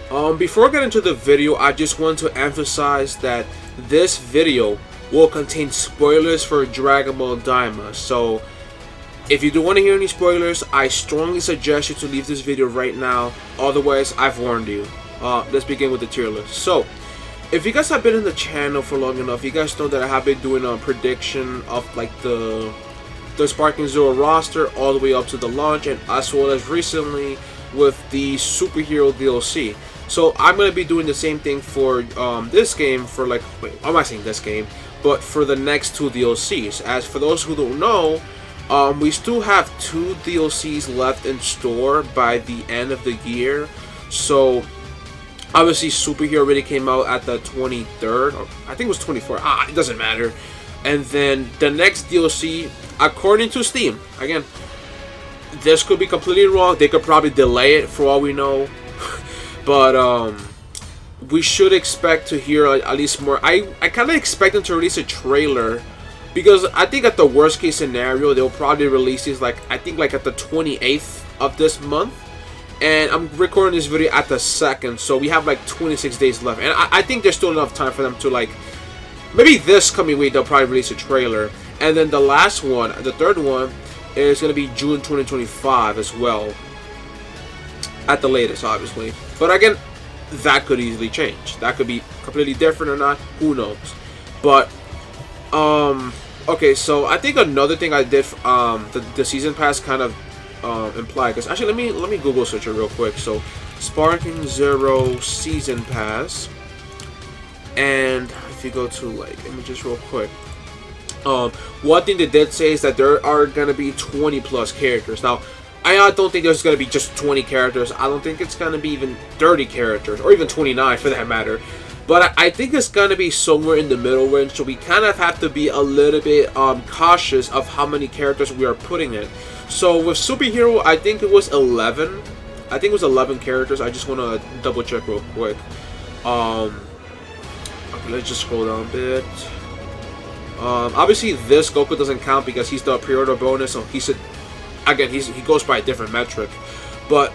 Before I get into the video, I just want to emphasize that this video will contain spoilers for Dragon Ball Daima. So, if you do want to hear any spoilers, I strongly suggest you to leave this video right now. Otherwise, I've warned you. Let's begin with the tier list. So, if you guys have been in the channel for long enough, you guys know that I have been doing a prediction of like the Sparking Zero roster all the way up to the launch, and as well as recently with the superhero DLC. So I'm going to be doing the same thing for this game for like, wait, I'm not saying this game, but for the next two DLCs. As for those who don't know, we still have two DLCs left in store by the end of the year. So obviously superhero already came out at the 23rd, or I think it was 24th, it doesn't matter. And then the next DLC, according to Steam, again, this could be completely wrong, they could probably delay it for all we know. But we should expect to hear at least more. I kind of expect them to release a trailer, because I think at the worst case scenario they'll probably release these like, I think like at the 28th of this month, and I'm recording this video at the 2nd, so we have like 26 days left, and I think there's still enough time for them to like, maybe this coming week they'll probably release a trailer. And then the last one, the third one, is going to be June 2025 as well, at the latest, obviously. But again, that could easily change. That could be completely different or not. Who knows? But okay. So I think another thing I did, the season pass kind of implied. Because actually, let me Google search it real quick. So Sparking Zero season pass, and if you go to like images real quick. One thing they did say is that there are gonna be 20 plus characters. Now, I don't think there's going to be just 20 characters. I don't think it's going to be even 30 characters, or even 29 for that matter. But I think it's going to be somewhere in the middle range, so we kind of have to be a little bit cautious of how many characters we are putting in. So with superhero, I think it was 11. I think it was 11 characters. I just want to double check real quick. Okay, let's just scroll down a bit. Obviously, this Goku doesn't count because he's the pre-order bonus, so he should. Again, he goes by a different metric, but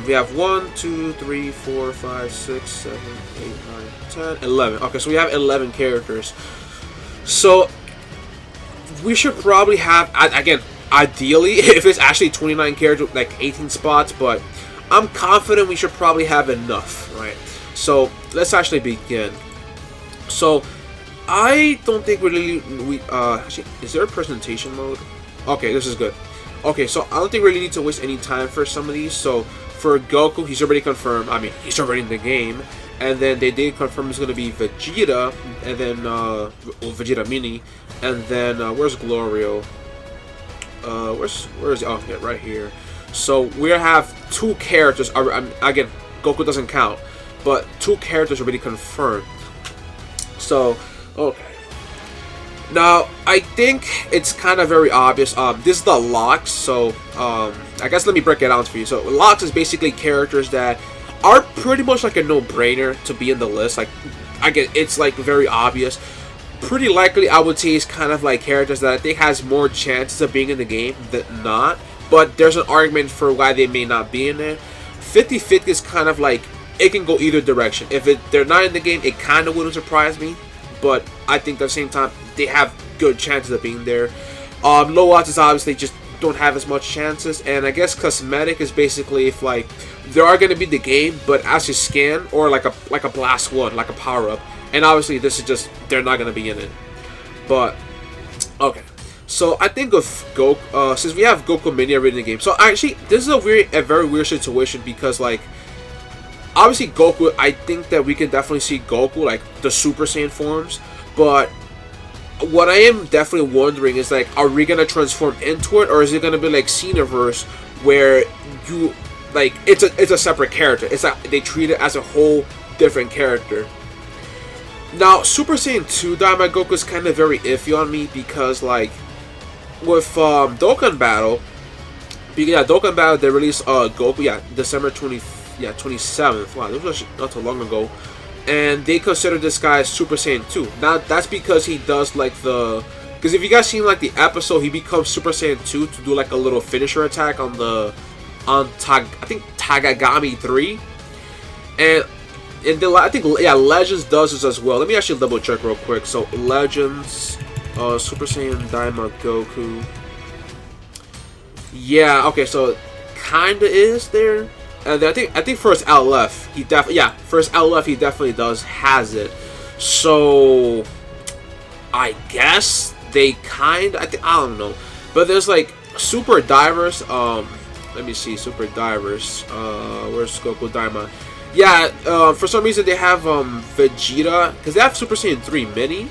we have 1, 2, 3, 4, 5, 6, 7, 8, 9, 10, 11. Okay, so we have 11 characters. So we should probably have, again, ideally, if it's actually 29 characters, like 18 spots, but I'm confident we should probably have enough, right? So let's actually begin. So I don't think we actually, is there a presentation mode? Okay, this is good. Okay, so I don't think we really need to waste any time for some of these. So for Goku, he's already confirmed. I mean, he's already in the game. And then they did confirm it's going to be Vegeta, and then Vegeta Mini, and then where's Glorio? Where's oh yeah, right here. So we have two characters. Again, Goku doesn't count, but two characters already confirmed. So okay. Now, I think it's kind of very obvious. This is the locks, so I guess let me break it down for you. So, locks is basically characters that are pretty much like a no-brainer to be in the list. Like, again, it's like very obvious. Pretty likely, I would say, it's kind of like characters that I think has more chances of being in the game than not. But there's an argument for why they may not be in there. 50-50 is kind of like, it can go either direction. If they're not in the game, it kind of wouldn't surprise me. But I think at the same time, they have good chances of being there. Low odds is obviously just don't have as much chances. And I guess cosmetic is basically if like they are going to be the game, but as you scan, or like a blast one, like a power up. And obviously this is just, they're not going to be in it. But okay, so I think of Goku, since we have Goku Mini already in the game. So actually, this is a very weird situation, because like, obviously Goku, I think that we can definitely see Goku, like the Super Saiyan forms, but what I am definitely wondering is like, are we gonna transform into it, or is it gonna be like Xenoverse, where you like it's a separate character? It's like they treat it as a whole different character. Now, Super Saiyan 2 Daima Goku is kind of very iffy on me, because like with Dokkan Battle, Dokkan Battle they released Goku, December 27th. Wow, this was not too long ago. And they consider this guy Super Saiyan 2. Now, that's because he does like the... Because if you guys seen like the episode, he becomes Super Saiyan 2 to do like a little finisher attack on the... I think Tagagami 3. And I think, yeah, Legends does this as well. Let me actually double check real quick. So Legends, Super Saiyan Daima Goku. Yeah, okay, so kinda is there. And I think first LF, he first LF he definitely has it. So I guess they I don't know. But there's like Super Divers, let me see, Super Divers. Where's Goku Daima? Yeah, for some reason they have Vegeta, because they have Super Saiyan 3 Mini,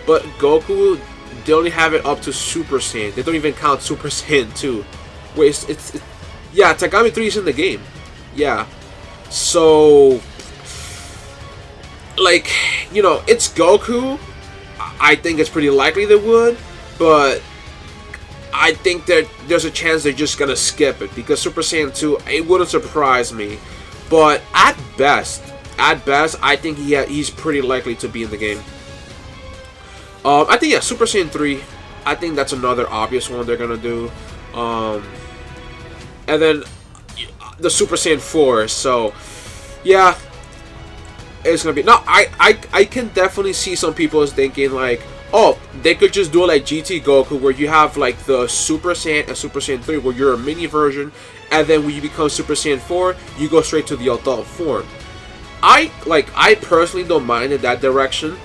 but Goku, they only have it up to Super Saiyan. They don't even count Super Saiyan 2. Wait, yeah, Tagami 3 is in the game. Yeah. So, like, you know, it's Goku. I think it's pretty likely they would, but I think that there's a chance they're just gonna skip it, because Super Saiyan 2, it wouldn't surprise me. But at best, I think he's pretty likely to be in the game. I think, yeah, Super Saiyan 3, I think that's another obvious one they're gonna do. And then the Super Saiyan 4, so yeah, it's gonna be. No, I can definitely see some people is thinking like, oh, they could just do it like GT Goku, where you have like the Super Saiyan and Super Saiyan 3, where you're a mini version, and then when you become Super Saiyan 4, you go straight to the adult form. I personally don't mind in that direction,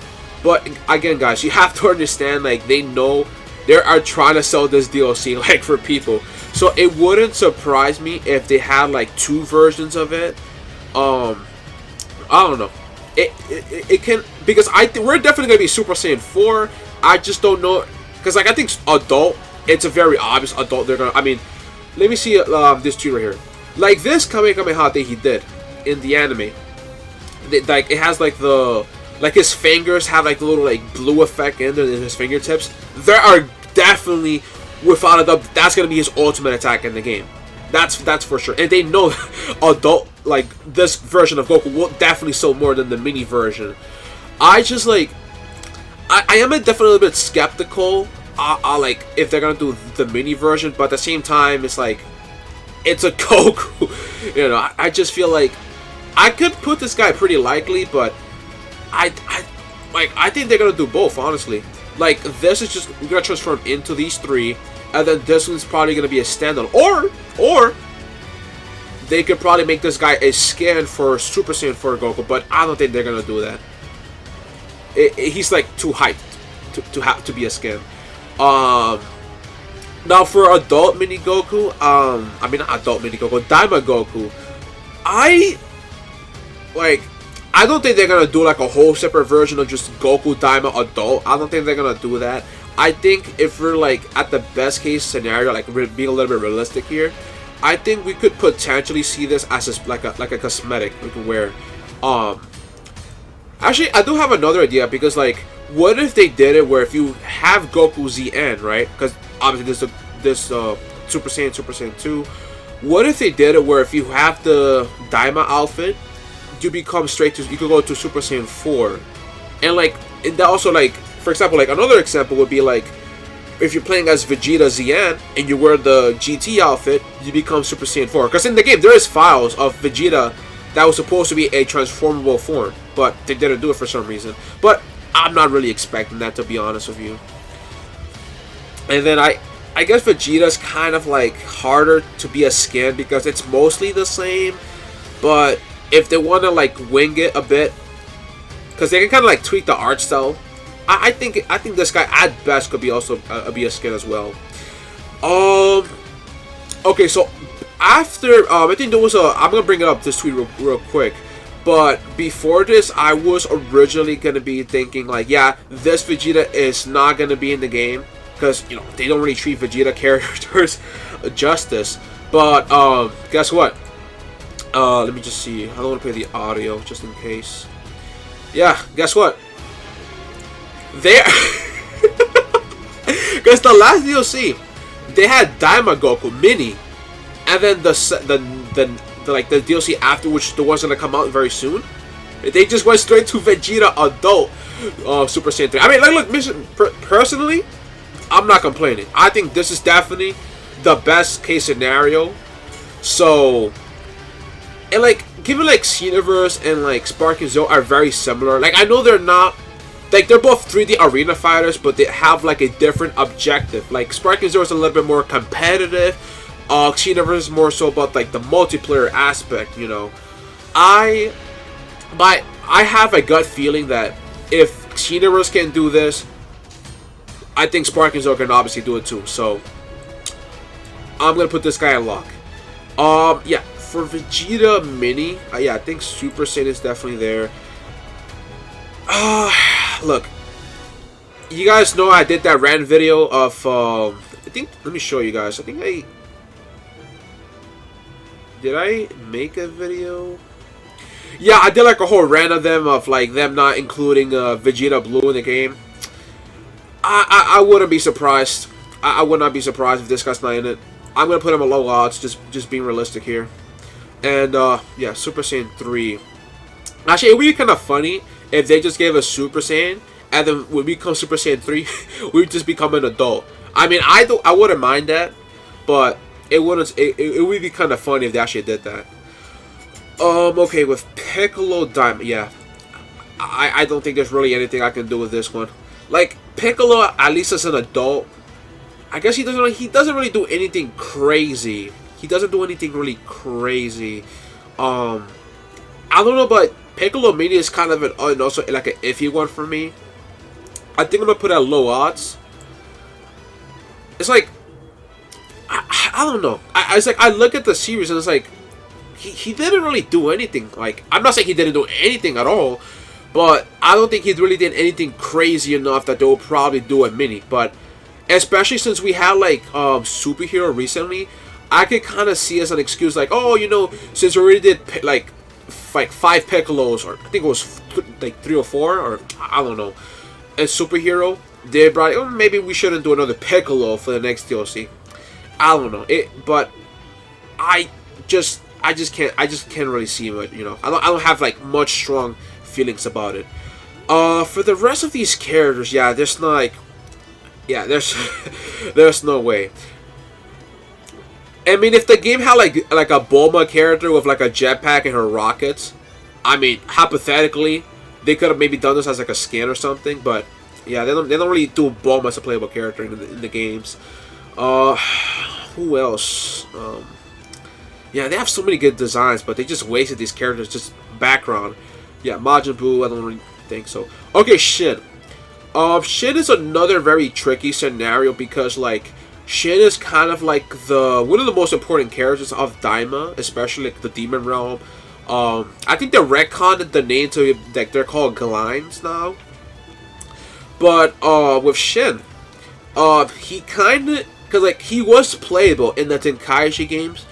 but again, guys, you have to understand, like, they know they are trying to sell this DLC like for people, so it wouldn't surprise me if they had like 2 versions of it. I don't know. It can, because we're definitely gonna be Super Saiyan 4. I just don't know, because like I think adult, it's a very obvious adult. They're gonna. I mean, let me see this tweet right here. Like this kamehameha thing he did in the anime. Like it has like his fingers have like the little like blue effect in his fingertips. There are definitely, without a doubt, that's gonna be his ultimate attack in the game. That's for sure. And they know adult, like, this version of Goku will definitely sell more than the mini version. I just like, I am definitely a bit skeptical, like, if they're gonna do the mini version, but at the same time, it's like, it's a Goku. You know, I just feel like I could put this guy pretty likely, but I think they're gonna do both, honestly. Like, this is just, we're gonna transform into these 3, and then this one's probably gonna be a standalone, or they could probably make this guy a skin for Super Saiyan 4 Goku, but I don't think they're gonna do that. He's like too hyped to be a skin. Now for adult mini Goku, I mean not adult mini Goku, Daima Goku, I don't think they're gonna do like a whole separate version of just Goku Daima adult. I don't think they're gonna do that. I think if we're like at the best case scenario, like we're being a little bit realistic here, I think we could potentially see this as like a cosmetic we can wear. Actually, I do have another idea, because like, what if they did it where if you have Goku ZN, right? Because obviously this Super Saiyan 2. What if they did it where if you have the Daima outfit, you become you could go to Super Saiyan 4, and like that also, like, for example, like another example would be like, if you're playing as Vegeta ZN and you wear the GT outfit, you become Super Saiyan 4. Because in the game there is files of Vegeta that was supposed to be a transformable form, but they didn't do it for some reason. But I'm not really expecting that, to be honest with you. And then I guess Vegeta's kind of like harder to be a skin because it's mostly the same, but if they want to like wing it a bit, because they can kind of like tweak the art style, I think this guy at best could be also be a skin as well. Okay, so after I think there was I'm gonna bring it up, this tweet real quick, but before this I was originally gonna be thinking like, yeah, this Vegeta is not gonna be in the game because, you know, they don't really treat Vegeta characters justice. But guess what? Let me just see. I don't want to play the audio just in case. Yeah, guess what? They, because the last DLC they had Daima Goku Mini, and then the DLC after, which the one's gonna come out very soon, they just went straight to Vegeta adult Super Saiyan 3. I mean, like, look, personally, I'm not complaining. I think this is definitely the best case scenario. So, and like, given like Xenoverse and like Spark and Zero are very similar. Like I know they're not, like they're both 3D arena fighters, but they have like a different objective. Like Spark and Zero is a little bit more competitive. Xenoverse is more so about like the multiplayer aspect. You know, I have a gut feeling that if Xenoverse can do this, I think Spark and Zero can obviously do it too. So I'm gonna put this guy in lock. Yeah, for Vegeta Mini, yeah, I think Super Saiyan is definitely there. Look, you guys know I did that rant video of, I think, let me show you guys. I think did I make a video? Yeah, I did like a whole rant of them, of like them not including Vegeta Blue in the game. I wouldn't be surprised. I would not be surprised if this guy's not in it. I'm gonna put him at low odds, just being realistic here. And yeah, Super Saiyan 3. Actually, it would be kind of funny if they just gave us Super Saiyan, and then when we become Super Saiyan 3, we just become an adult. I mean, I wouldn't mind that, but it wouldn't. It would be kind of funny if they actually did that. Okay, with Piccolo Daima, yeah, I don't think there's really anything I can do with this one. Like Piccolo, at least as an adult, I guess he doesn't really do anything crazy. He doesn't do anything really crazy. I don't know, but Piccolo Mini is kind of also like an iffy one for me. I think I'm gonna put it at low odds. It's like I don't know. It's like I look at the series and it's like he didn't really do anything. Like I'm not saying he didn't do anything at all, but I don't think he really did anything crazy enough that they'll probably do a Mini. But especially since we had like Superhero recently, I could kind of see as an excuse like, oh, you know, since we already did like 5 Piccolos, or I think it was like 3 or 4, or I don't know, and Superhero, they brought, oh, maybe we shouldn't do another Piccolo for the next DLC. I don't know but I just can't really see it. You know, I don't have like much strong feelings about it. For the rest of these characters, yeah, there's not like, yeah, there's no way. I mean, if the game had like a Bulma character with like a jetpack and her rockets, I mean, hypothetically, they could have maybe done this as like a skin or something. But yeah, they don't really do Bulma as a playable character in the games. Who else? Yeah, they have so many good designs, but they just wasted these characters just background. Yeah, Majin Buu, I don't really think so. Okay, Shin. Shin is another very tricky scenario because like Shin is kind of like one of the most important characters of Daima, especially like the Demon Realm. I think they retconned the name to like they're called Glines now. But with Shin, he kind of, cause like he was playable in the Tenkaichi games,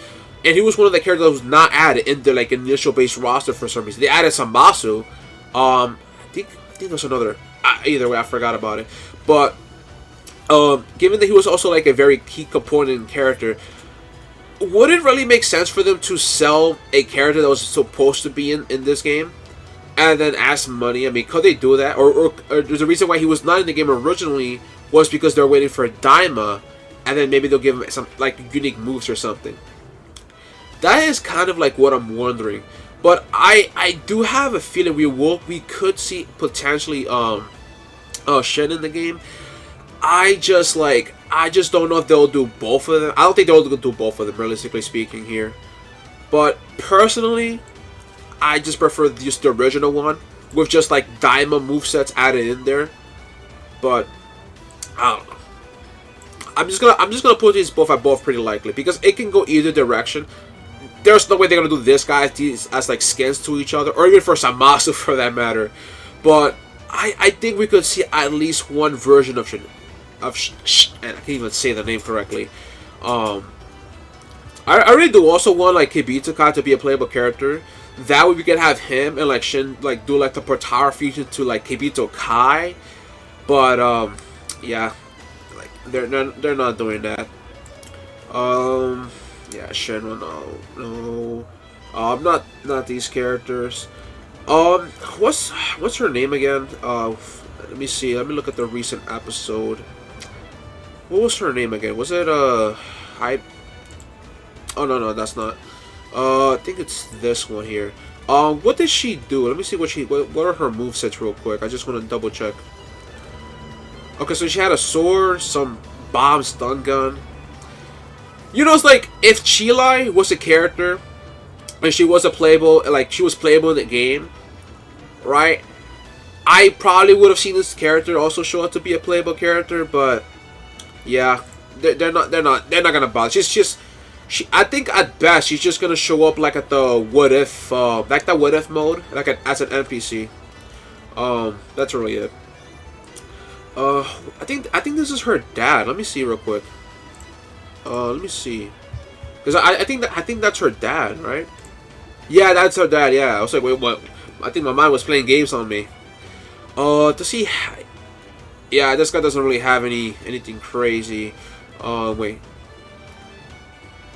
and he was one of the characters that was not added in the like initial base roster for some reason. They added Sambasu. I think there's another. Either way, I forgot about it. But given that he was also like a very key component in character, would it really make sense for them to sell a character that was supposed to be in this game and then ask money? I mean, could they do that? Or there's a reason why he was not in the game originally was because they're waiting for Daima, and then maybe they'll give him some like unique moves or something. That is kind of like what I'm wondering. But I do have a feeling we could see potentially Shen in the game. I just don't know if they'll do both of them. I don't think they'll do both of them, realistically speaking here. But personally, I just prefer just the original one with just like Daima movesets added in there. But I don't know. I'm just gonna put these both at both pretty likely because it can go either direction. There's no way they're gonna do this guy as like skins to each other, or even for Samasu for that matter. But I think we could see at least one version of and I can't even say the name correctly. I really do also want like Kibito Kai to be a playable character. That way we can have him and like Shin like do like the Potara fusion to like Kibito Kai. But yeah, like they're not doing that. Yeah, Shenron, no. Not these characters. What's her name again? Let me see. Let me look at the recent episode. What was her name again? Was it Oh no, that's not. I think it's this one here. What did she do? Let me see what are her movesets real quick. I just want to double check. Okay, so she had a sword, some bomb stun gun. You know, it's like if Chilai was a character and she was a playable, like she was playable in the game, right? I probably would have seen this character also show up to be a playable character, but yeah, they're not gonna bother. I think at best she's just gonna show up like at the what if, like the what if mode, like as an NPC. That's really it. I think this is her dad. Let me see real quick. Let me see, because I think that's her dad, right? Yeah, that's her dad. Yeah, I was like, wait, what? I think my mind was playing games on me. To see, yeah, this guy doesn't really have anything crazy. Wait.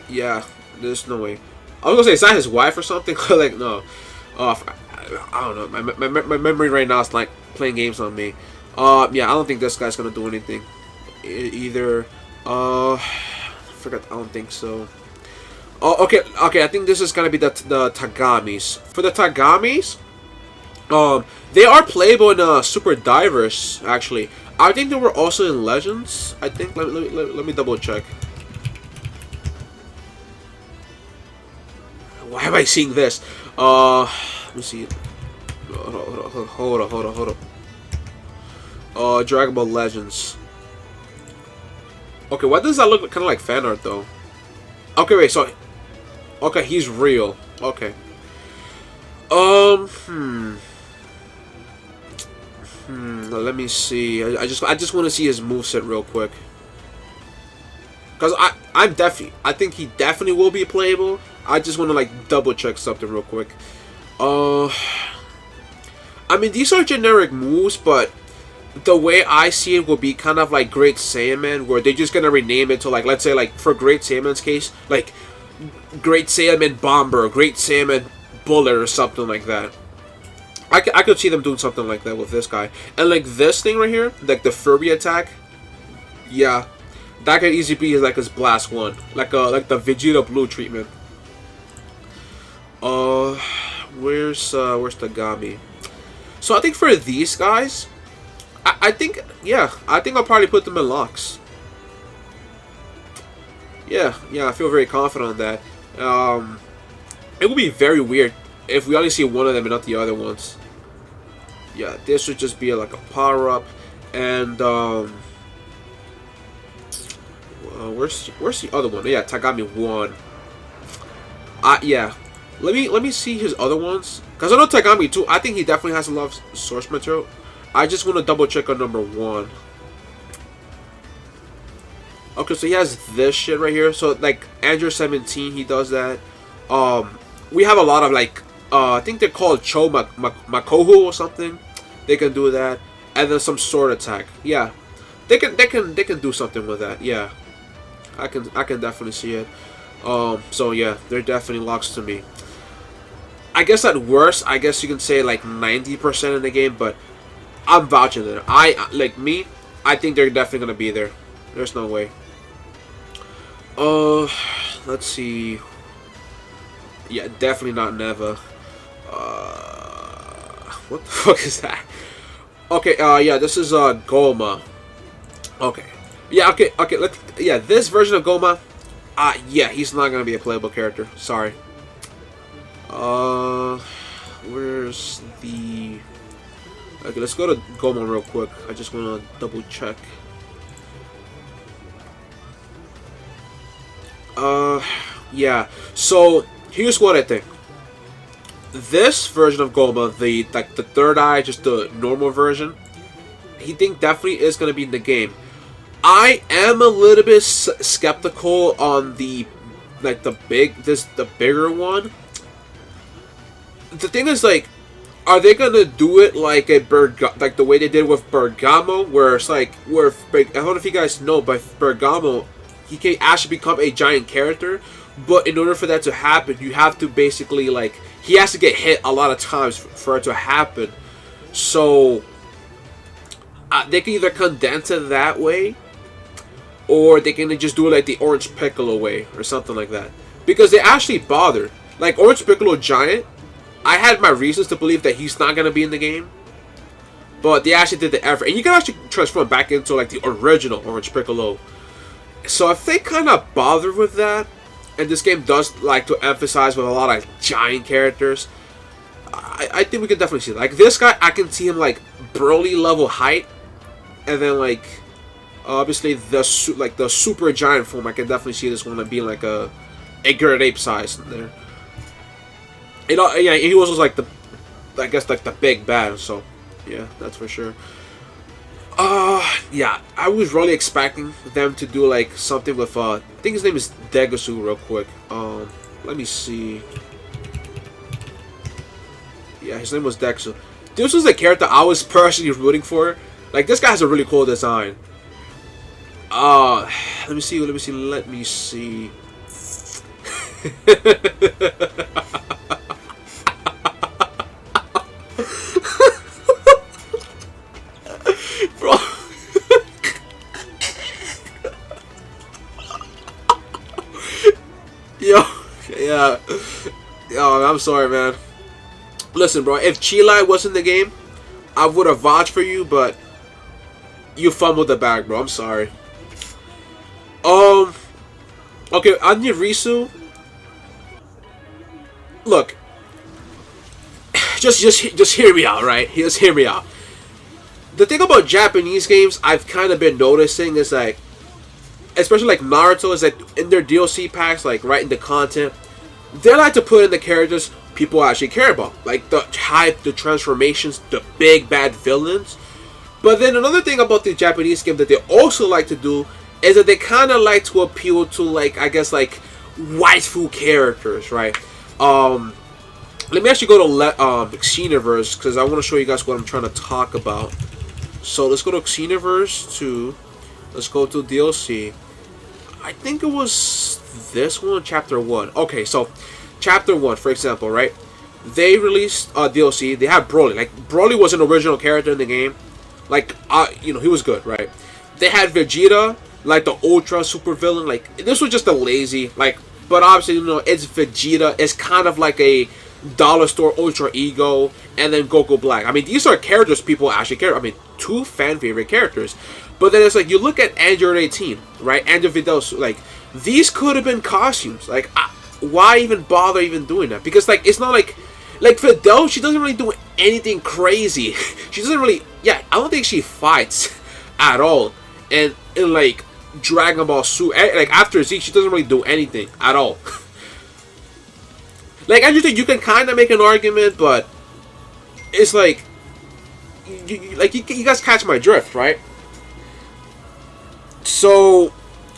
Yeah, there's no way. I was gonna say, is that his wife or something? Like, no. I don't know. My memory right now is like playing games on me. Yeah, I don't think this guy's gonna do anything either. I forgot. I don't think so. Oh, okay. I think this is gonna be the Tagamis. For the Tagamis, they are playable in Super Divers. Actually, I think they were also in Legends. I think. Let me double check. Why am I seeing this? Let me see. Hold on. Dragon Ball Legends. Okay, why does that look kind of like fan art though? Okay, wait. So, okay, he's real. Okay. Let me see. I just want to see his moveset real quick. Cause I think he definitely will be playable. I just want to like double check something real quick. I mean, these are generic moves, but the way I see it will be kind of like Great Saiyaman, where they're just gonna rename it to like, let's say like for Great Saiyaman's case, like Great Saiyaman Bomber, Great Saiyaman Bullet, or something like that. I could see them doing something like that with this guy. And like this thing right here, like the Furby attack, yeah, that could easily be like his Blast 1, like the Vegeta Blue treatment. Where's Tagami? So I think for these guys, I think I'll probably put them in locks. Yeah, I feel very confident on that. It would be very weird if we only see one of them and not the other ones. Yeah, this would just be like a power up, and where's the other one? Yeah, Tagami 1. Yeah. Let me see his other ones, because I know Tagami 2. I think he definitely has a lot of source material. I just want to double check on number 1. Okay, so he has this shit right here. So like Andrew 17, he does that. We have a lot of like I think they're called Cho Makohu or something. They can do that, and then some sword attack. Yeah, they can do something with that. Yeah, I can definitely see it. So yeah, they're definitely locks to me. I guess at worst, I guess you can say like 90% in the game, but I'm vouching it. I think they're definitely gonna be there. There's no way. Let's see. Yeah, definitely not Neva. What the fuck is that? Okay, yeah, this is Goma. Okay. Yeah, yeah, this version of Goma, yeah, he's not gonna be a playable character. Sorry. Where's the... Okay, let's go to Goma real quick. I just wanna double check. Yeah. So here's what I think. This version of Goma, the third eye, just the normal version, he think definitely is gonna be in the game. I am a little bit skeptical on the the bigger one. The thing is, like, are they gonna do it like like the way they did with Bergamo, where it's like I don't know if you guys know, but Bergamo, he can actually become a giant character, but in order for that to happen, you have to basically like he has to get hit a lot of times for it to happen. So they can either condense it that way, or they can just do it like the Orange Piccolo way or something like that, because they actually bothered. Like Orange Piccolo Giant, I had my reasons to believe that he's not gonna be in the game, but they actually did the effort, and you can actually transform back into like the original Orange Piccolo. So if they kind of bother with that, and this game does like to emphasize with a lot of giant characters, I think we can definitely see that. Like this guy, I can see him like Broly level height, and then like obviously the super giant form. I can definitely see this one being like a great ape size in there. You know, yeah, he was like the, I guess like the big bad. So yeah, that's for sure. Yeah, I was really expecting them to do like something with I think his name is Degasu real quick. Let me see. Yeah, his name was Degasu. This was the character I was personally rooting for. Like this guy has a really cool design. Let me see. Bro. Yeah. Yo, I'm sorry, man. Listen, bro, if Chilai was in the game, I would have vouched for you, but you fumbled the bag, bro. I'm sorry. Okay, Anya Risu. Look, just hear me out, right? Just hear me out. The thing about Japanese games I've kind of been noticing is like, especially like Naruto, is that in their DLC packs, like right in the content, they like to put in the characters people actually care about, like the hype, the transformations, the big bad villains. But then another thing about the Japanese game that they also like to do is that they kind of like to appeal to like, I guess like waifu characters, right? Let me actually go to Xenoverse because I want to show you guys what I'm trying to talk about. So let's go to Xenoverse 2. Let's go to DLC. I think it was this one, Chapter 1. Okay, so Chapter 1, for example, right? They released DLC. They had Broly. Like, Broly was an original character in the game. Like, you know, he was good, right? They had Vegeta, like the ultra super villain. Like, this was just a lazy, like, but obviously, you know, it's Vegeta. It's kind of like a dollar store ultra ego, and then Goku Black. I mean, these are characters people actually care. I mean, two fan favorite characters. But then it's like you look at Android 18, right? Android Vidal, like these could have been costumes. Like, why even bother even doing that? Because like it's not like Vidal. She doesn't really do anything crazy. She doesn't really. Yeah, I don't think she fights at all. And in like Dragon Ball Super, like after Z, she doesn't really do anything at all. Like, I just think you can kind of make an argument, but it's like, you guys catch my drift, right? So,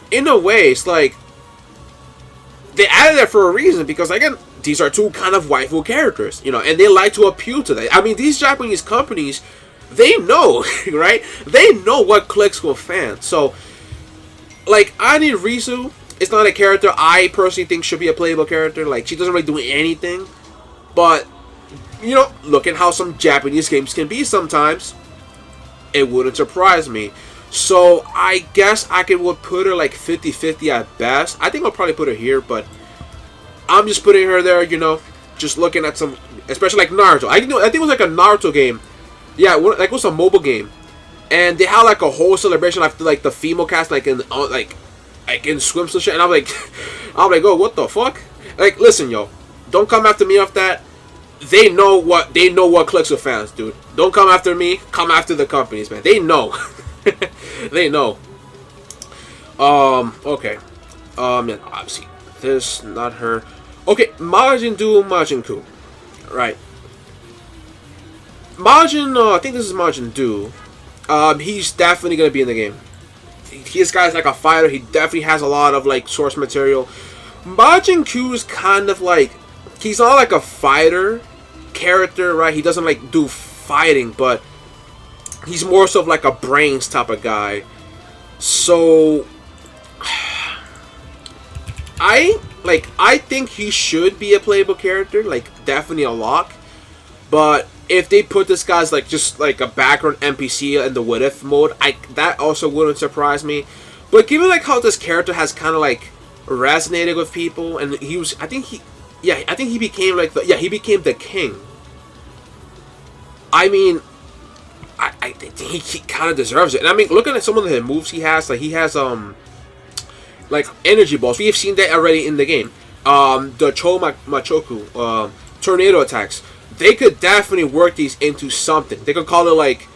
in a way, it's like, they added that for a reason, because, again, these are two kind of waifu characters, you know, and they like to appeal to that. I mean, these Japanese companies, they know, right? They know what clicks with fans. So, like, Ani Rizu, it's not a character I personally think should be a playable character. Like, she doesn't really do anything. But, you know, look at how some Japanese games can be sometimes. It wouldn't surprise me. So, I guess I would put her like 50-50 at best. I think I'll probably put her here, but I'm just putting her there, you know. Just looking at some, especially like Naruto. I think it was like a Naruto game. Yeah, like it was a mobile game. And they had like a whole celebration after like the female cast, like in swimsuit and shit, and I'm like, oh, what the fuck? Like, listen, yo, don't come after me off that. They know what clicks with fans, dude. Don't come after me. Come after the companies, man. They know. They know. Okay. Yeah, obviously this, not her. Okay, Majin Do, Majin Ku, right? Majin, I think this is Majin Do. He's definitely gonna be in the game. This guy's like a fighter. He definitely has a lot of like source material. Majin Q is kind of like, he's not like a fighter character, right? He doesn't like do fighting, but he's more so of like a brains type of guy. So I think he should be a playable character, like definitely a lock. But if they put this guy's like just like a background NPC in the what if mode, that also wouldn't surprise me. But given like how this character has kind of like resonated with people, and I think yeah, I think he became like the, yeah, he became the king. I mean, I think he kind of deserves it. And I mean, looking at some of the moves he has, like he has like energy balls. We have seen that already in the game. The Machoku, tornado attacks. They could definitely work these into something. They could call it like,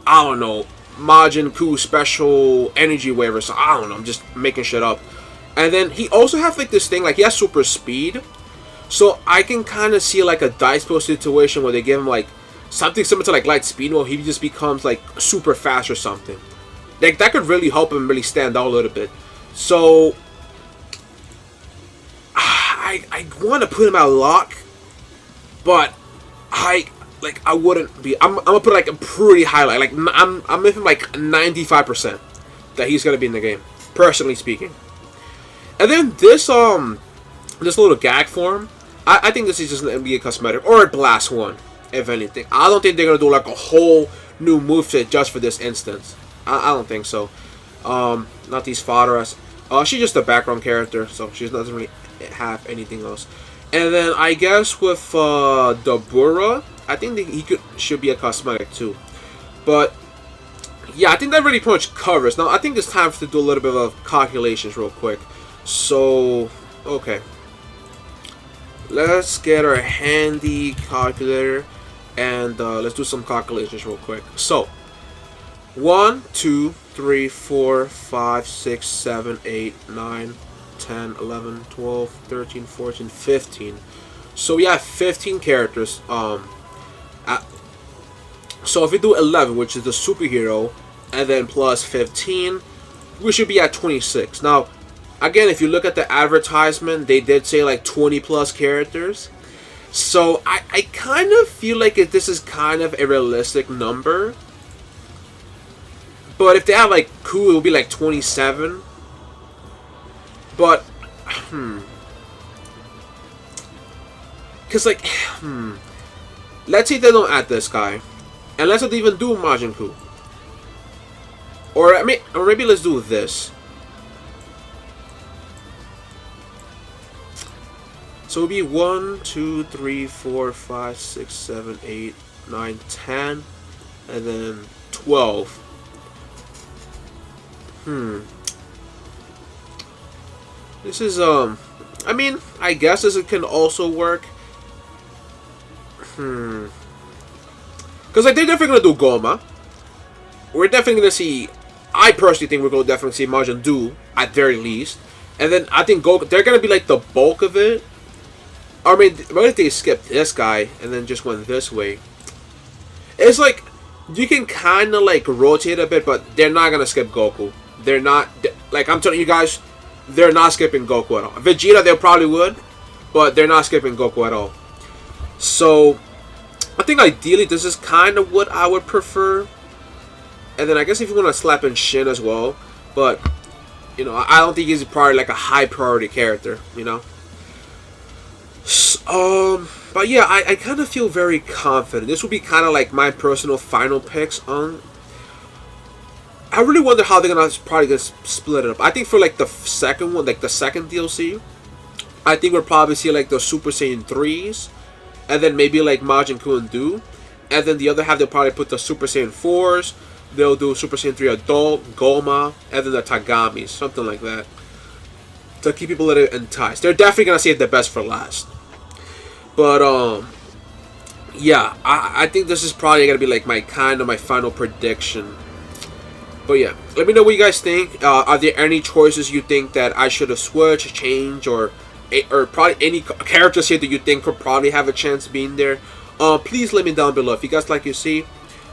I don't know, Majin Ku special energy wave or something. I don't know. I'm just making shit up. And then he also has like this thing, like he has super speed. So I can kind of see like a dice pool situation where they give him like something similar to like light speed, where he just becomes like super fast or something. Like that could really help him really stand out a little bit. So I want to put him at lock, but I wouldn't be. I'm gonna put like a pretty high, like I'm making like 95% that he's gonna be in the game, personally speaking. And then this little gag form, I think this is just an NBA cosmetic or a blast one, if anything. I don't think they're gonna do like a whole new moveset just for this instance. I don't think so. Not these fodderas. She's just a background character, so she doesn't really have anything else. And then I guess with the Burra, I think that he should be a cosmetic too. But yeah, I think that really pretty much covers. Now I think it's time to do a little bit of calculations real quick. So okay, let's get our handy calculator and let's do some calculations real quick. So 1, 2, 3, 4, 5, 6, 7, 8, 9, 10, 11, 12, 13, 14, 15. So we have 15 characters. So if we do 11, which is the superhero, and then plus 15, we should be at 26. Now, again, if you look at the advertisement, they did say like 20 plus characters. So I kind of feel like this is kind of a realistic number. But if they have like Ku, it will be like 27. But, because like, let's say they don't add this guy. And let's not even do Majin Ku. Or, I mean, or maybe let's do this. So it'll be 1, 2, 3, 4, 5, 6, 7, 8, 9, 10, and then 12. This is, I mean, I guess this can also work. Because, like, they're definitely going to do Goma. We're definitely going to see, I personally think we're going to definitely see Majin do, at very least. And then I think Goku, they're going to be, like, the bulk of it. I mean, what if they skipped this guy and then just went this way? It's like, you can kind of, like, rotate a bit, but they're not going to skip Goku. They're not, like, I'm telling you guys, they're not skipping Goku at all. Vegeta, they probably would, but they're not skipping Goku at all. So, I think ideally this is kind of what I would prefer. And then I guess if you want to slap in Shin as well, but, you know, I don't think he's probably like a high priority character, you know. But yeah, I kind of feel very confident. This will be kind of like my personal final picks on. I really wonder how they're probably gonna split it up. I think for like the second one, like the second DLC, I think we'll probably see like the Super Saiyan 3s, and then maybe like Majin Ku and Do, and then the other half they'll probably put the Super Saiyan 4s. They'll do Super Saiyan 3 Adult, Goma, and then the Tagamis, something like that, to keep people a little enticed. They're definitely gonna save the best for last. But yeah, I think this is probably gonna be like my final prediction. But yeah, let me know what you guys think. Are there any choices you think that I should have switched, changed, or probably any characters here that you think could probably have a chance of being there? Please let me down below. If you guys like to see,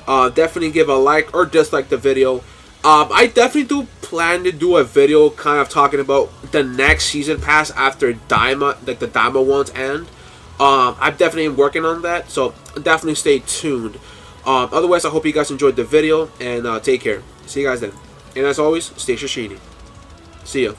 definitely give a like or dislike the video. I definitely do plan to do a video kind of talking about the next season pass after Daima, like the Daima ones end. I'm definitely working on that, so definitely stay tuned. Otherwise, I hope you guys enjoyed the video, and take care. See you guys then. And as always, stay sashimi. See ya.